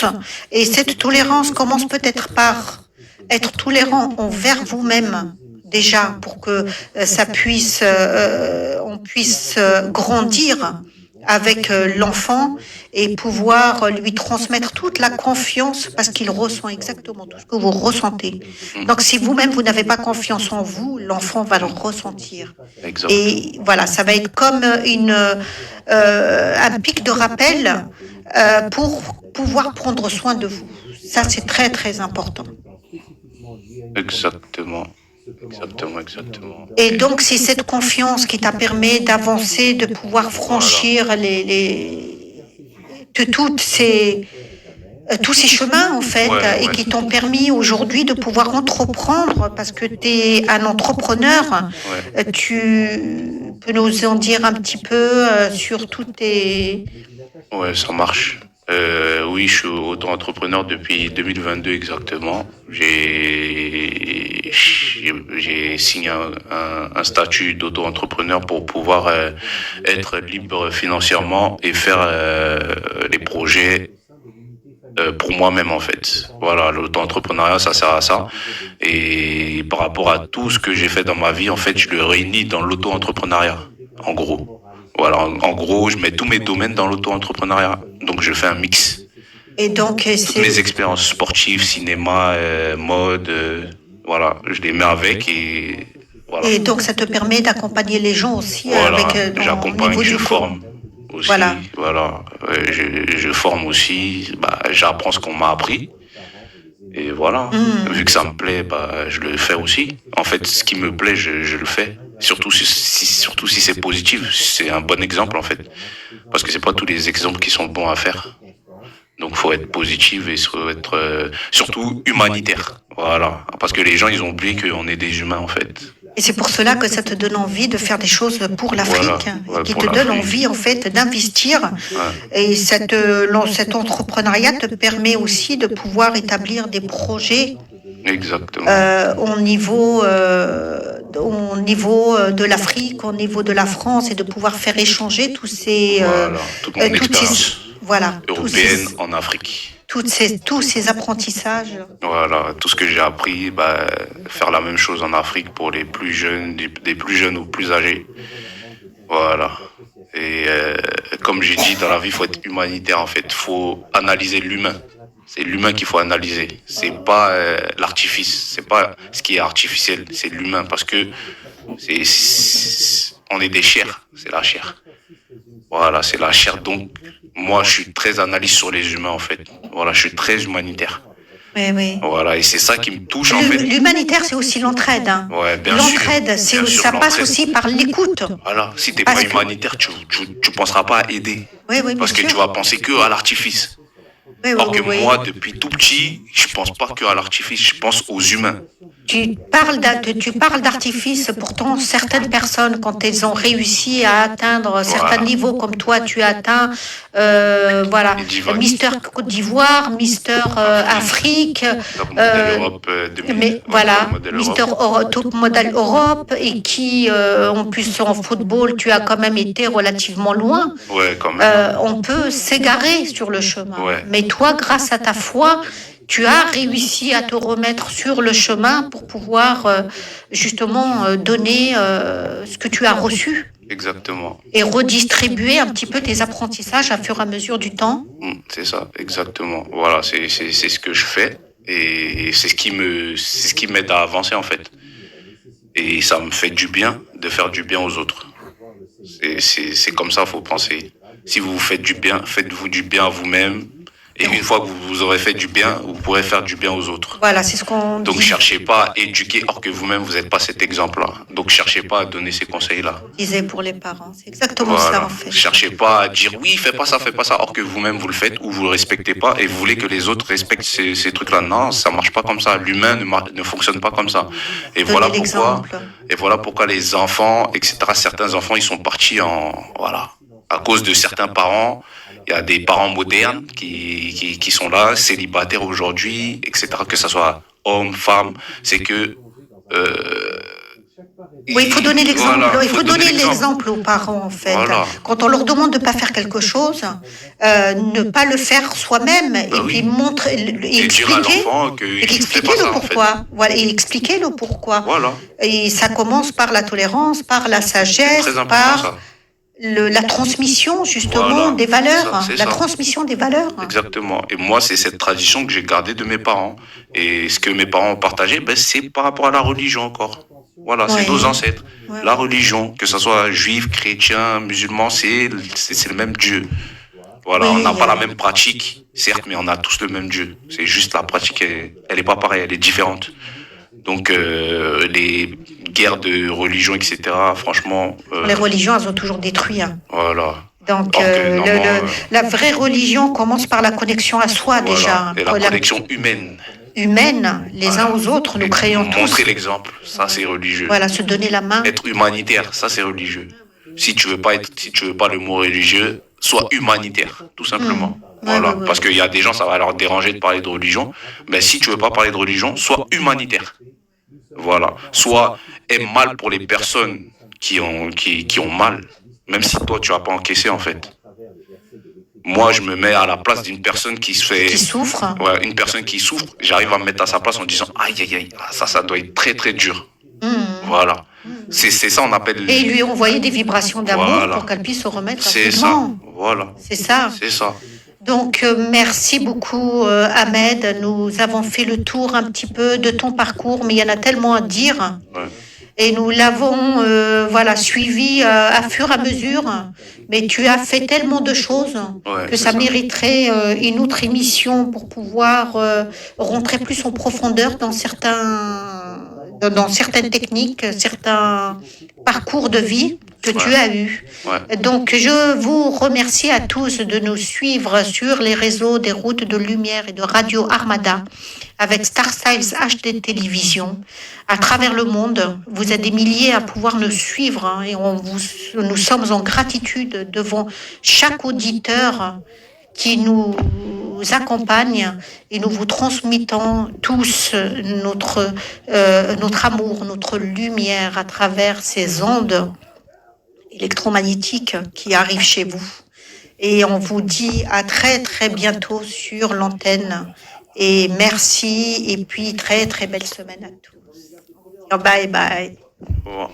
tolérance. Et cette tolérance commence peut-être par être tolérant envers vous-même déjà pour que on puisse grandir avec l'enfant et pouvoir lui transmettre toute la confiance parce qu'il ressent exactement tout ce que vous ressentez. Donc si vous-même vous n'avez pas confiance en vous, l'enfant va le ressentir. Exact. Et voilà, ça va être comme un pic de rappel pour pouvoir prendre soin de vous. Ça, c'est très, très important. Exactement. Exactement. Et donc, c'est cette confiance qui t'a permis d'avancer, de pouvoir franchir tous ces chemins, en fait, et qui t'ont permis aujourd'hui de pouvoir entreprendre, parce que tu es un entrepreneur. Tu peux nous en dire un petit peu sur tous tes... Ouais, ça marche. Oui, je suis auto-entrepreneur depuis 2022 exactement. J'ai signé un statut d'auto-entrepreneur pour pouvoir être libre financièrement et faire les projets pour moi-même en fait. Voilà, l'auto-entrepreneuriat, ça sert à ça. Et par rapport à tout ce que j'ai fait dans ma vie, en fait, je le réunis dans l'auto-entrepreneuriat, en gros. Voilà, en gros, je mets tous mes domaines dans l'auto-entrepreneuriat. Donc, je fais un mix. Et donc, toutes mes expériences sportives, cinéma, mode, voilà, je les mets avec et voilà. Et donc, ça te permet d'accompagner les gens aussi voilà, avec j'accompagne, je forme aussi. Voilà. Je forme aussi, j'apprends ce qu'on m'a appris. Et voilà, vu que ça me plaît, je le fais aussi. En fait, ce qui me plaît, je le fais. Surtout si c'est positif, c'est un bon exemple en fait. Parce que c'est pas tous les exemples qui sont bons à faire. Donc faut être positif et être surtout humanitaire. Voilà, parce que les gens ils ont oublié qu'on est des humains en fait. Et c'est pour cela que ça te donne envie de faire des choses pour l'Afrique, qui te donne envie en fait d'investir. Et cet entrepreneuriat te permet aussi de pouvoir établir des projets. Exactement. Au niveau de l'Afrique, au niveau de la France, et de pouvoir faire échanger tous ces toute mon expérience européenne en Afrique. Tous ces apprentissages. Voilà, tout ce que j'ai appris, faire la même chose en Afrique pour les plus jeunes, des plus jeunes aux plus âgés. Voilà. Et comme j'ai dit, dans la vie, il faut être humanitaire en fait. Il faut analyser l'humain. C'est l'humain qu'il faut analyser. C'est pas l'artifice. C'est pas ce qui est artificiel. C'est l'humain parce que on est des chairs. C'est la chair. Voilà, c'est la chair. Donc, moi, je suis très analyste sur les humains, en fait. Voilà, je suis très humanitaire. Oui. Voilà, et c'est ça qui me touche, en fait. L'humanitaire, c'est aussi l'entraide. Hein. Ouais, bien l'entraide, sûr. Ça passe aussi par l'écoute. Voilà, si t'es pas humanitaire, tu penseras pas à aider. Oui, parce que tu vas penser que à l'artifice. Or que moi, depuis tout petit, je pense pas que à l'artifice, je pense aux humains. Tu parles d'artifice, pourtant certaines personnes, quand elles ont réussi à atteindre certains niveaux comme toi, tu as atteint, Mister Côte d'Ivoire, Mister Afrique, Mister Top Model Europe, et qui, en plus en football, tu as quand même été relativement loin. Ouais, quand même. On peut s'égarer sur le chemin. Ouais. Mais toi, grâce à ta foi, tu as réussi à te remettre sur le chemin pour pouvoir justement donner ce que tu as reçu. Exactement. Et redistribuer un petit peu tes apprentissages à fur et à mesure du temps. C'est ça, exactement. Voilà, c'est ce que je fais et c'est ce qui m'aide à avancer en fait. Et ça me fait du bien de faire du bien aux autres. C'est comme ça, faut penser. Si vous vous faites du bien, faites-vous du bien à vous-même. Et une fois que vous aurez fait du bien, vous pourrez faire du bien aux autres. Voilà, c'est ce qu'on dit. Donc, cherchez pas à éduquer, or que vous-même, vous n'êtes pas cet exemple-là. Donc, cherchez pas à donner ces conseils-là. Disait pour les parents, c'est exactement ça, en fait. Cherchez pas à dire, oui, fais pas ça, or que vous-même, vous le faites ou vous le respectez pas et vous voulez que les autres respectent ces trucs-là. Non, ça marche pas comme ça. L'humain ne fonctionne pas comme ça. Et voilà pourquoi les enfants, etc., certains enfants, ils sont partis à cause de certains parents. Il y a des parents modernes qui sont là, célibataires aujourd'hui, etc., que ce soit hommes, femmes. C'est que Oui, il faut donner l'exemple. Voilà, Il faut donner l'exemple. l'exemple aux parents, en fait. Voilà. Quand on leur demande de ne pas faire quelque chose, ne pas le faire soi-même et puis montrer, Et dire à l'enfant que et tu fais expliquer pas le ça, en pourquoi. fait. Voilà, et expliquer le pourquoi. Voilà. Et ça commence par la tolérance, par la C'est sagesse, très important, par ça. la transmission, justement, Voilà. des valeurs. C'est La ça. transmission des valeurs. Exactement. Et moi, c'est cette tradition que j'ai gardée de mes parents. Et ce que mes parents ont partagé, ben, c'est par rapport à la religion encore. Voilà, c'est Oui. nos ancêtres. Ouais. La religion, que ce soit juif, chrétien, musulman, c'est le même Dieu. Voilà, Oui, on n'a pas la même pratique, certes, mais on a tous le même Dieu. C'est juste la pratique, elle est pas pareille, elle est différente. Donc, les guerres de religion, etc., franchement... Les religions, elles ont toujours détruit. Voilà. Donc, Or que, normalement, la vraie religion commence par la connexion à soi, voilà. déjà. Et la connexion humaine. Humaine, les uns aux autres, nous Et créons tous. montrer l'exemple, ça c'est religieux. Voilà, se donner la main. Être humanitaire, ça c'est religieux. Si tu veux pas le mot religieux, sois humanitaire, tout simplement. Voilà. Ouais. Parce qu'il y a des gens, ça va leur déranger de parler de religion. Mais si tu veux pas parler de religion, sois humanitaire. Voilà. Soit aime mal pour les personnes qui ont mal, même si toi tu as pas encaissé en fait. Moi, je me mets à la place d'une personne qui se fait... Qui souffre. Ouais, une personne qui souffre, j'arrive à me mettre à sa place en disant aïe aïe aïe, ça doit être très très dur. Voilà. C'est ça on appelle... Et lui envoyer des vibrations d'amour Voilà. pour qu'elle puisse se remettre C'est rapidement. ça, voilà. C'est ça. C'est ça. Donc, merci beaucoup, Ahmed. Nous avons fait le tour un petit peu de ton parcours, mais il y en a tellement à dire. Ouais. Et nous l'avons suivi à fur et à mesure. Mais tu as fait tellement de choses que ça mériterait une autre émission pour pouvoir rentrer plus en profondeur dans certaines techniques, certains parcours de vie que tu as eu. Ouais. Donc, je vous remercie à tous de nous suivre sur les réseaux des routes de lumière et de Radio Armada avec Star Styles HD Télévision. À travers le monde, vous êtes des milliers à pouvoir nous suivre et nous sommes en gratitude devant chaque auditeur qui nous accompagne et nous vous transmettons tous notre amour, notre lumière à travers ces ondes électromagnétiques qui arrivent chez vous. Et on vous dit à très très bientôt sur l'antenne. Et merci et puis très très belle semaine à tous. Bye bye. Au revoir.